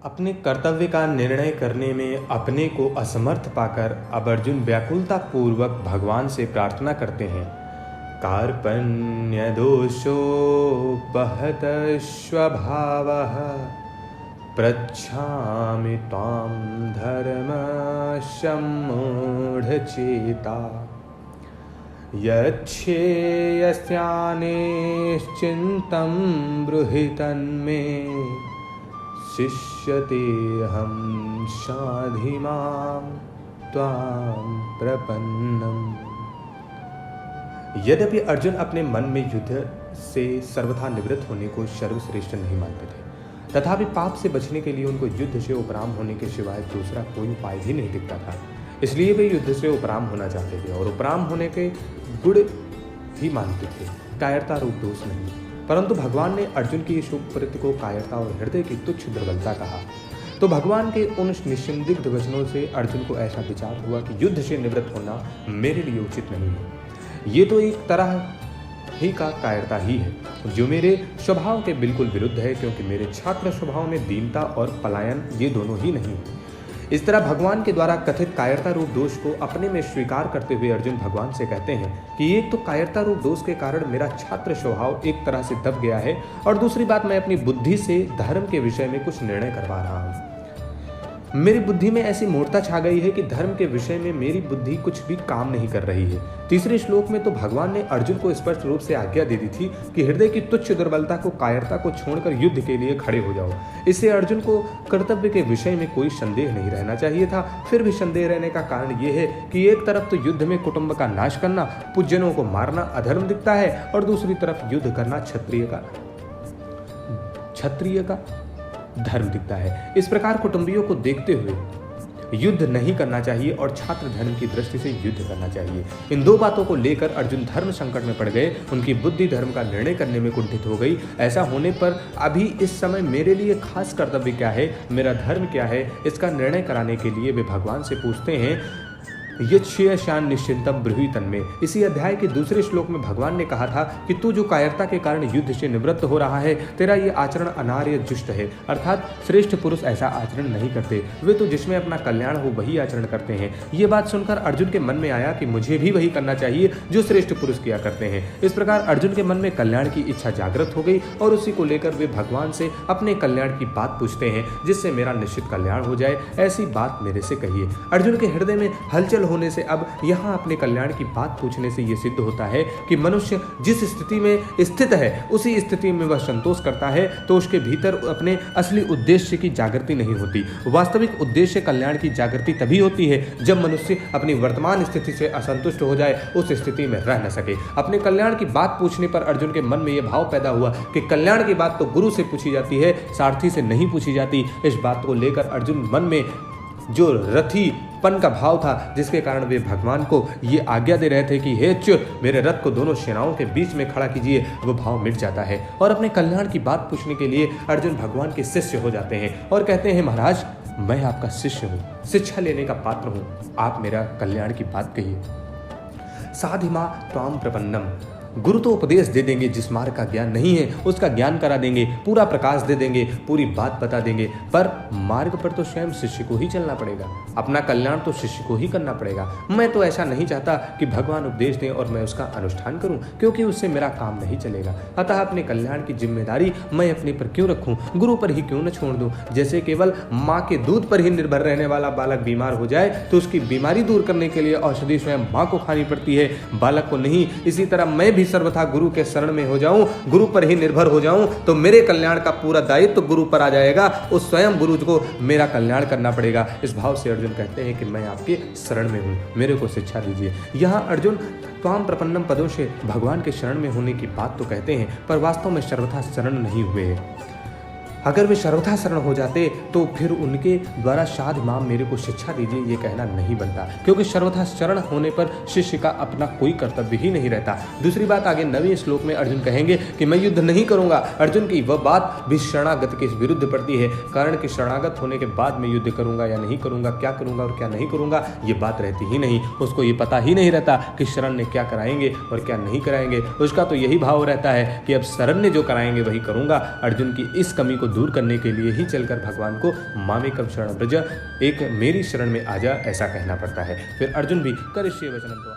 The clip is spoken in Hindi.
अपने कर्तव्य का निर्णय करने में अपने को असमर्थ पाकर अब अर्जुन व्याकुलता पूर्वक भगवान से प्रार्थना करते हैं। कार्पण्य दोषोपहत स्वभावः पृच्छामि त्वां धर्मसम्मूढचेता यच्छ्रेयस्यानिश्चिन्तं ब्रूहि तन्मे शिष्यतेऽहं शाधि मां त्वां प्रपन्नम्। यद्यपि अर्जुन अपने मन में युद्ध से सर्वथा निवृत्त होने को सर्वश्रेष्ठ नहीं मानते थे, तथापि पाप से बचने के लिए उनको युद्ध से उपराम होने के सिवाय दूसरा कोई उपाय भी नहीं दिखता था। इसलिए वे युद्ध से उपराम होना चाहते थे और उपराम होने के गुण ही मानते थे, कायरता रूप दोष नहीं। परंतु भगवान ने अर्जुन की इस उपवृत्ति को कायरता और हृदय की तुच्छ दुर्बलता कहा। तो भगवान के उन निस्संदिग्ध वचनों से अर्जुन को ऐसा विचार हुआ कि युद्ध से निवृत्त होना मेरे लिए उचित नहीं है। ये तो एक तरह ही का कायरता ही है, जो मेरे स्वभाव के बिल्कुल विरुद्ध है, क्योंकि मेरे छात्र स्वभाव में दीनता और पलायन ये दोनों ही नहीं है। इस तरह भगवान के द्वारा कथित कायरता रूप दोष को अपने में स्वीकार करते हुए अर्जुन भगवान से कहते हैं कि एक तो कायरता रूप दोष के कारण मेरा छात्र स्वभाव एक तरह से दब गया है, और दूसरी बात मैं अपनी बुद्धि से धर्म के विषय में कुछ निर्णय करवा रहा हूँ। मेरी बुद्धि में ऐसी मूर्खता छा गई है कि धर्म के विषय में मेरी बुद्धि कुछ भी काम नहीं कर रही है। तीसरे श्लोक में तो भगवान ने अर्जुन को स्पष्ट रूप से आज्ञा दे दी थी कि हृदय की तुच्छ दुर्बलता को, कायरता को छोड़कर युद्ध के लिए खड़े हो जाओ। इससे अर्जुन को कर्तव्य के विषय में कोई संदेह नहीं रहना चाहिए था। फिर भी संदेह रहने का कारण यह है कि एक तरफ तो युद्ध में कुटुंब का नाश करना, पूज्यनों को मारना अधर्म दिखता है, और दूसरी तरफ युद्ध करना क्षत्रिय का धर्म दिखता है। इस प्रकार कुटुंबियों को देखते हुए युद्ध नहीं करना चाहिए और छात्र धर्म की दृष्टि से युद्ध करना चाहिए। इन दो बातों को लेकर अर्जुन धर्म संकट में पड़ गए। उनकी बुद्धि धर्म का निर्णय करने में कुंठित हो गई। ऐसा होने पर अभी इस समय मेरे लिए खास कर्तव्य क्या है, मेरा धर्म क्या है, इसका निर्णय कराने के लिए वे भगवान से पूछते हैं, यच्छ्रेयस्यान निश्चिंतम ब्रूहि तन्मे। इसी अध्याय के दूसरे श्लोक में भगवान ने कहा था कि तू जो कायरता के कारण युद्ध से निवृत्त हो रहा है, तेरा ये आचरण अनार्य जुष्ट है, अर्थात श्रेष्ठ पुरुष ऐसा आचरण नहीं करते। वे तो जिसमें अपना कल्याण हो वही आचरण करते हैं। ये बात सुनकर अर्जुन के मन में आया कि मुझे भी वही करना चाहिए जो श्रेष्ठ पुरुष किया करते हैं। इस प्रकार अर्जुन के मन में कल्याण की इच्छा जागृत हो गई और उसी को लेकर वे भगवान से अपने कल्याण की बात पूछते हैं, जिससे मेरा निश्चित कल्याण हो जाए, ऐसी बात मेरे से कहिए। अर्जुन के हृदय में हलचल होने से अब यहाँ अपने कल्याण की बात पूछने से यह सिद्ध होता है कि मनुष्य जिस स्थिति में स्थित है उसी स्थिति में वह संतोष करता है, तो उसके भीतर अपने असली उद्देश्य की जागृति नहीं होती। वास्तविक उद्देश्य कल्याण की जागृति तभी होती है जब मनुष्य अपनी वर्तमान स्थिति से असंतुष्ट हो जाए, उस स्थिति में रह न सके। अपने कल्याण की बात पूछने पर अर्जुन के मन में यह भाव पैदा हुआ कि कल्याण की बात तो गुरु से पूछी जाती है, सारथी से नहीं पूछी जाती। इस बात को लेकर अर्जुन मन में जो रथीपन का भाव था, जिसके कारण वे भगवान को ये आज्ञा दे रहे थे कि हे च्युत, मेरे रथ को दोनों सेनाओं के बीच में खड़ा कीजिए, वो भाव मिट जाता है और अपने कल्याण की बात पूछने के लिए अर्जुन भगवान के शिष्य हो जाते हैं और कहते हैं, महाराज मैं आपका शिष्य हूँ, शिक्षा लेने का पात्र हूँ, आप मेरा कल्याण की बात कहिए। साधि मां त्वाम प्रपन्नम। गुरु तो उपदेश दे देंगे, जिस मार्ग का ज्ञान नहीं है उसका ज्ञान करा देंगे, पूरा प्रकाश दे देंगे, पूरी बात बता देंगे, पर मार्ग पर तो स्वयं शिष्य को ही चलना पड़ेगा, अपना कल्याण तो शिष्य को ही करना पड़ेगा। मैं तो ऐसा नहीं चाहता कि भगवान उपदेश दें और मैं उसका अनुष्ठान करूं, क्योंकि उससे मेरा काम नहीं चलेगा। अतः अपने कल्याण की जिम्मेदारी मैं अपने पर क्यों रखूं, गुरु पर ही क्यों न छोड़ दूं। जैसे केवल माँ के दूध पर ही निर्भर रहने वाला बालक बीमार हो जाए तो उसकी बीमारी दूर करने के लिए औषधि स्वयं माँ को खानी पड़ती है, बालक को नहीं। इसी तरह मैं सर्वथा गुरु के शरण में हो जाऊं, गुरु पर ही निर्भर हो जाऊं, तो मेरे कल्याण का पूरा दायित्व तो गुरु पर आ जाएगा, उस स्वयं गुरु को मेरा कल्याण करना पड़ेगा। इस भाव से अर्जुन कहते हैं कि मैं आपके शरण में हूं, मेरे को शिक्षा दीजिए। यहाँ अर्जुन त्वाम प्रपन्नम पदों से भगवान के शरण में होने की बात तो कहते हैं, पर वास्तव में सर्वथा शरण नहीं हुए हैं। अगर वे सर्वथा शरण हो जाते तो फिर उनके द्वारा साध मां मेरे को शिक्षा दीजिए ये कहना नहीं बनता, क्योंकि सर्वथा शरण होने पर शिष्य का अपना कोई कर्तव्य ही नहीं रहता। दूसरी बात आगे 9वें श्लोक में अर्जुन कहेंगे कि मैं युद्ध नहीं करूंगा। अर्जुन की वह बात भी शरणागत के विरुद्ध पड़ती है, कारण कि शरणागत होने के बाद मैं युद्ध करूंगा या नहीं करूंगा, क्या करूंगा और क्या नहीं करूंगा, ये बात रहती ही नहीं। उसको ये पता ही नहीं रहता कि शरण ने क्या कराएंगे और क्या नहीं कराएंगे। उसका तो यही भाव रहता है कि अब शरण ने जो कराएंगे वही करूंगा। अर्जुन की इस कमी को दूर करने के लिए ही चलकर भगवान को मामेकम शरण ब्रज, एक मेरी शरण में आजा, ऐसा कहना पड़ता है। फिर अर्जुन भी करिष्ये वचनम तो